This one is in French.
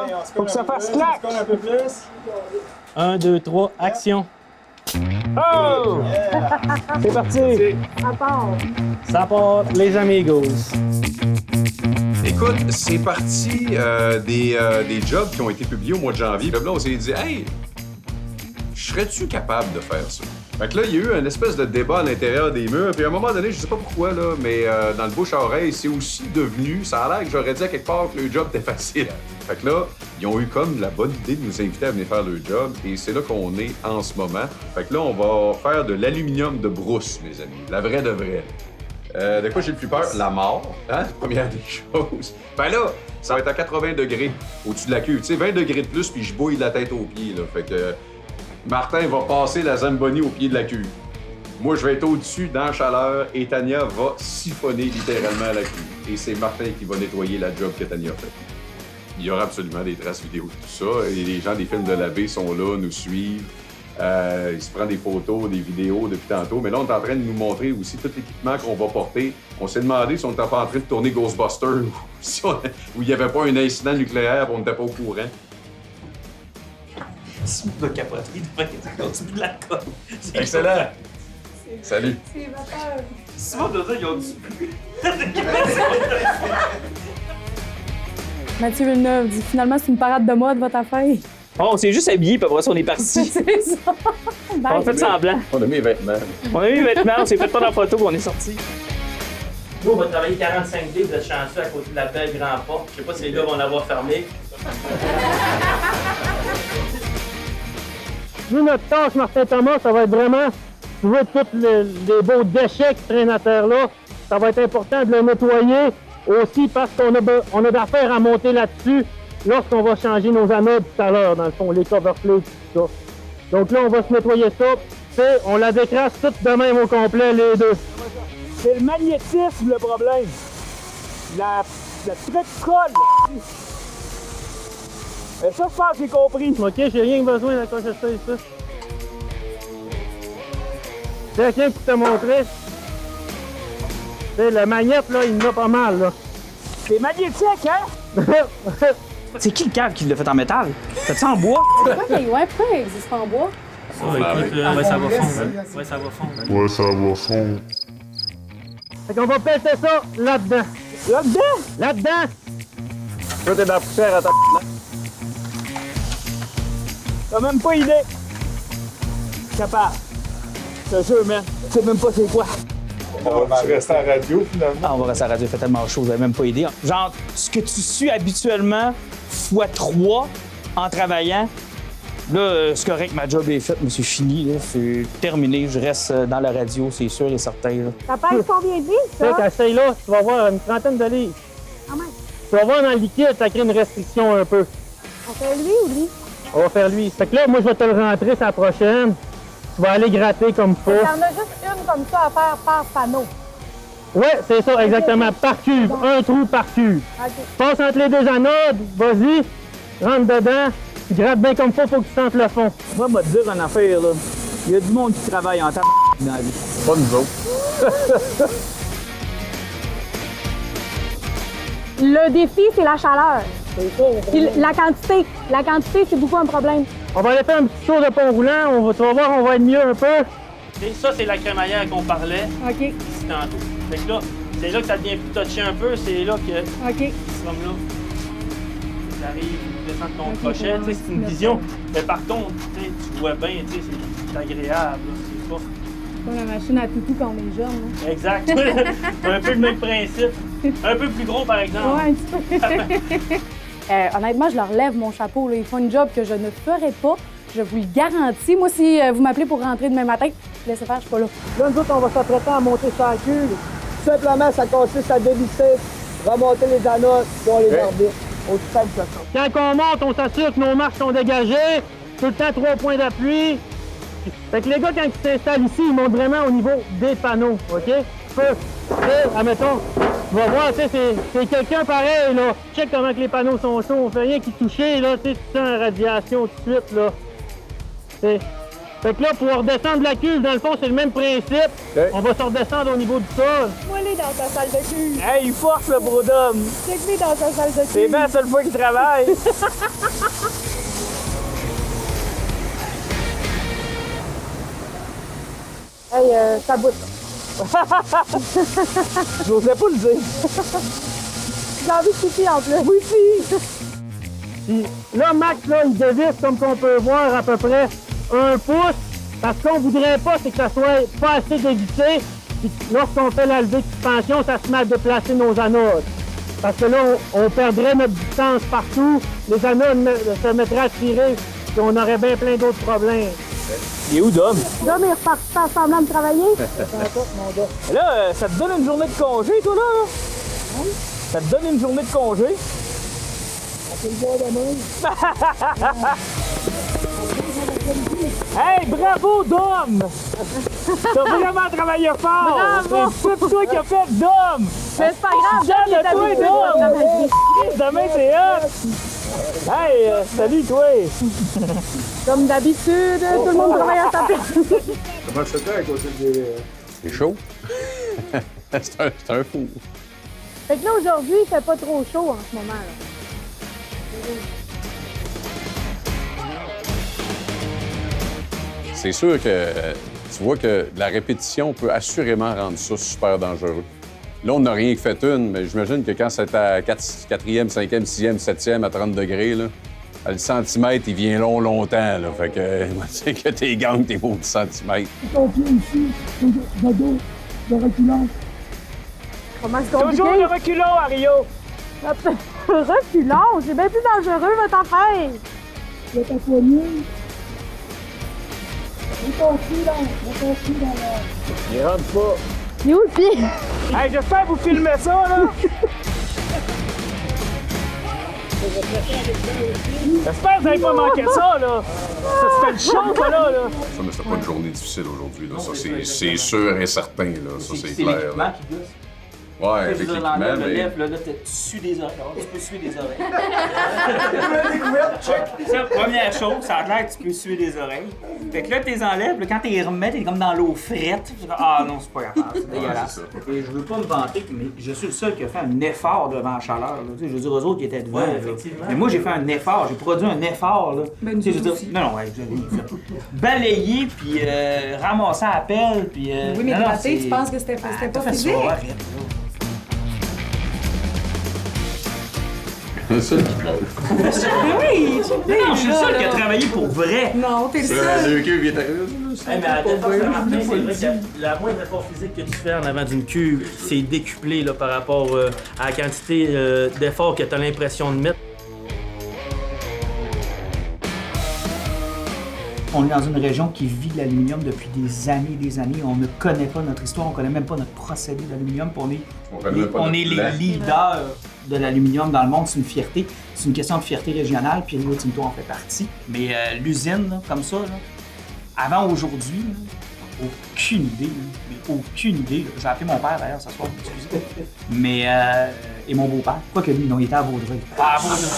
là. Faut que ça fasse clac. Un peu plus. 1, 2, 3, action. Oh! C'est parti. À part. Ça part, les amigos. Écoute, c'est parti des jobs qui ont été publiés au mois de janvier. Puis là, on s'est dit, hey, serais-tu capable de faire ça? Fait que là, il y a eu une espèce de débat à l'intérieur des murs. Puis à un moment donné, je sais pas pourquoi, là, mais dans le bouche à oreille, c'est aussi devenu, ça a l'air que j'aurais dit à quelque part que le job était facile. Fait que là, ils ont eu comme la bonne idée de nous inviter à venir faire le job. Et c'est là qu'on est en ce moment. Fait que là, on va faire de l'aluminium de brousse, mes amis. La vraie de vraie. De quoi j'ai le plus peur? La mort, hein? Première des choses. Ben là, ça va être à 80 degrés au-dessus de la cuve. Tu sais, 20 degrés de plus, puis je bouille de la tête aux pieds, là. Fait que Martin va passer la Zamboni au pied de la cuve. Moi, je vais être au-dessus dans la chaleur et Tania va siphonner littéralement la cuve. Et c'est Martin qui va nettoyer la job que Tania a faite. Il y aura absolument des traces vidéo de tout ça. Et les gens des films de l'abbé sont là, nous suivent. Il se prend des photos, des vidéos depuis tantôt. Mais là, on est en train de nous montrer aussi tout l'équipement qu'on va porter. On s'est demandé si on n'était pas en train de tourner Ghostbusters ou si où il n'y avait pas un incident nucléaire et on n'était pas au courant. Simon de capoterie de continue de la colle. Excellent! Salut! C'est vapeur. Simon de dire, ils ont du Mathieu Villeneuve dit finalement, c'est une parade de mode, votre affaire. Oh, on s'est juste habillés, puis après ça, on est parti. C'est ça. On a fait semblant. On a mis les vêtements. On a mis les vêtements, on s'est fait prendre en photo, puis on est sortis. Nous, on va travailler 45 livres, vous êtes chanceux à côté de la belle grande porte. Je sais pas si les gars vont l'avoir fermée. Nous, notre tâche, Martin Thomas, ça va être vraiment trouver tous les beaux déchets qui traînent à terre là. Ça va être important de les nettoyer aussi parce qu'on a d'affaires à monter là-dessus lorsqu'on va changer nos anodes tout à l'heure, dans le fond, les coverplates, tout ça. Donc là, on va se nettoyer ça, puis on la décrasse toute de même au complet, les deux. C'est le magnétisme le problème. La petite colle. Et ça, je pense que j'ai compris. OK, j'ai rien besoin d'accrocher ça ici. C'est quelqu'un qui t'a montré. Le magnète, là, il en a pas mal, là. C'est magnétique, hein? C'est qui le cave qui l'a fait en métal? T'as-tu en bois? Pourquoi il existe en bois? Ouais, ça va fondre. Ouais, ça va fondre. Ouais, ça va fondre. Fait qu'on va péter ça là-dedans. Là-dedans? Là-dedans! Toi, t'es dans la poussière à ta T'as même pas idée. Capable. Je te jure, man. Tu sais même pas c'est quoi. On va rester à la radio, finalement. Ah, on va rester à la radio, il fait tellement chaud, vous avez même pas idée. Genre, ce que tu suis habituellement x3 en travaillant, là, c'est correct, ma job est faite, mais c'est fini, là, c'est terminé. Je reste dans la radio, c'est sûr et certain. Là. Ça pèse combien de livres, Tu sais, ça? quand c'est là, tu vas voir une trentaine de livres. Quand même. Tu vas voir dans le liquide, ça crée une restriction un peu. On fait lui ou lui? On va faire lui. Fait que là, moi, je vais te le rentrer sa prochaine. Tu vas aller gratter comme faut. Il y en a juste une comme ça à faire par panneau. Ouais, c'est ça, exactement. Par cube. Un trou par cube. OK. Passe entre les deux anodes, vas-y, rentre dedans, gratte bien comme faut que tu sentes le fond. Moi, je vais te dire une affaire, là. Il y a du monde qui travaille en temps dans la vie. Pas nous autres. Le défi, c'est la chaleur. Puis la quantité. La quantité, c'est beaucoup un problème. On va aller faire un petit tour de pont roulant, tu vas voir, on va être mieux un peu. Et ça, c'est la crémaillère qu'on parlait OK. ici tantôt. Fait que là, c'est là que ça devient plus touché un peu, c'est là que, OK. comme là, tu arrives, tu descends de ton crochet, tu sais, c'est une vision. Mais par contre, tu sais, tu vois bien, tu sais, c'est agréable, là, c'est pas... Comme la machine à toutou quand on est jeune. Là. Exact. Un peu le même principe. Un peu plus gros, par exemple. Ouais, un petit peu. Honnêtement, je leur lève mon chapeau. Là. Ils font une job que je ne ferai pas. Je vous le garantis. Moi, si vous m'appelez pour rentrer demain matin, laissez faire, je suis pas là. Là, nous autres, on va s'apprêter à monter sur la queue. Tout simplement, ça consiste à dévisser, remonter les anodes, puis on les arbitre. Aussi simple que ça. Quand on monte, on s'assure que nos marches sont dégagées. Tout le temps, 3 points d'appui. Fait que les gars, quand ils s'installent ici, ils montent vraiment au niveau des panneaux, OK? Tu sais, admettons, tu vas voir, tu sais, c'est quelqu'un pareil, là. Check comment que les panneaux sont chauds, on fait rien qui toucher, là, tu sais, tu sens la radiation tout de suite, là. Tu sais, Fait que là, pour redescendre la cuve, dans le fond, c'est le même principe. OK. On va se redescendre au niveau du sol. Moi, il est dans sa salle de cul. Hey, il force le bro d'homme. Check-lui dans sa salle de cul. C'est bien la seule fois qu'il travaille. Hey, ça bout. J'osais pas le dire. J'ai envie de pipi en plus. Oui, si. Puis là, Max, là, il dévisse, comme qu'on peut voir, à peu près 1 pouce. Parce qu'on voudrait pas, c'est que ça soit pas assez dévissé. Puis lorsqu'on fait la levée de suspension, ça se met à déplacer nos anodes. Parce que là, on perdrait notre distance partout. Les anodes se mettraient à tirer. Puis on aurait bien plein d'autres problèmes. Il est où, Dom? Là, mais il est reparti en semblant de travailler. Là, ça te donne une journée de congé, toi, là? Ça te donne une journée de congé? Hey, bravo, Dom! T'as vraiment travaillé fort! Bravo! C'est tout toi qui as fait, Dom! Mais c'est pas grave, Jeanne, il est toi, habitué Dom! à travailler. Demain, c'est hot! Hey, salut, toi! Comme d'habitude, tout le monde travaille à sa place. Comment ça fait à côté des... C'est chaud. c'est un fou. Fait que là, aujourd'hui, il fait pas trop chaud en ce moment. Là. C'est sûr que tu vois que la répétition peut assurément rendre ça super dangereux. Là, on n'a rien fait une, mais j'imagine que quand c'est à 4e, 5e, 6e, 7e à 30 degrés, là, le centimètre, il vient longtemps. Là. Fait que moi, tu sais que t'es gang, tes beaux centimètres. Ton pied ici, de dos, de reculons. Comment c'est compliqué? Toujours le reculon, Ario! Reculons, c'est bien plus dangereux, votre affaire. De ta poignée. Mets ton pied dans la... Il rentre pas. Il est où le pied? Hey, j'espère que vous filmez ça, là! J'espère que vous n'avez pas manqué ça, là! Ça se fait le show, ça, là! Ça, mais c'était pas une journée difficile aujourd'hui. Là. Ça, c'est sûr et certain. Là. Ça, c'est clair. Là. qui gosse. Ouais, avec Tu sais, l'équipement, le mais... lèvre, là, tu sues des oreilles. Tu peux suer des oreilles. Ça, première chose, ça a l'air que tu peux suer des oreilles. Fait que là, tu les enlèves, là, quand tu les remets, t'es comme dans l'eau frette. Ah non, c'est pas grave, c'est dégueulasse. c'est ça. Et je veux pas me vanter, mais je suis le seul qui a fait un effort devant la chaleur. Là. Tu sais, je veux dire, eux autres qui étaient devant. Effectivement. Mais moi, j'ai fait un effort, j'ai produit un effort. Là. Tu sais, je veux dire, non, ouais, j'ai rien fait. Balayer, puis ramasser à la pelle, puis... Oui, mais non, gratter, c'est- tu penses que c'était pas t'as fait physique? ça, arrête, là. C'est ça qui pleure. Oui, Non, je suis le seul qui a travaillé pour vrai. Non, t'es le Le seul. queue vient arriver. Hey, mais à défense de Martin, c'est vrai que la moindre effort physique que tu fais en avant d'une cuve, c'est décuplé là, par rapport à la quantité d'efforts que tu as l'impression de mettre. On est dans une région qui vit de l'aluminium depuis des années et des années. On ne connaît pas notre histoire, on ne connaît même pas notre procédé d'aluminium. Puis on est les leaders de l'aluminium dans le monde. C'est une fierté. C'est une question de fierté régionale, puis Rio Tinto en fait partie. Mais l'usine, là, comme ça, là, avant aujourd'hui, là, aucune idée. Là, mais aucune idée. Là. J'ai appelé mon père d'ailleurs ce soir, excusez. Mais, et mon beau-père. Quoi que lui, non, il était à Vaudreuil. À Vaudreuil.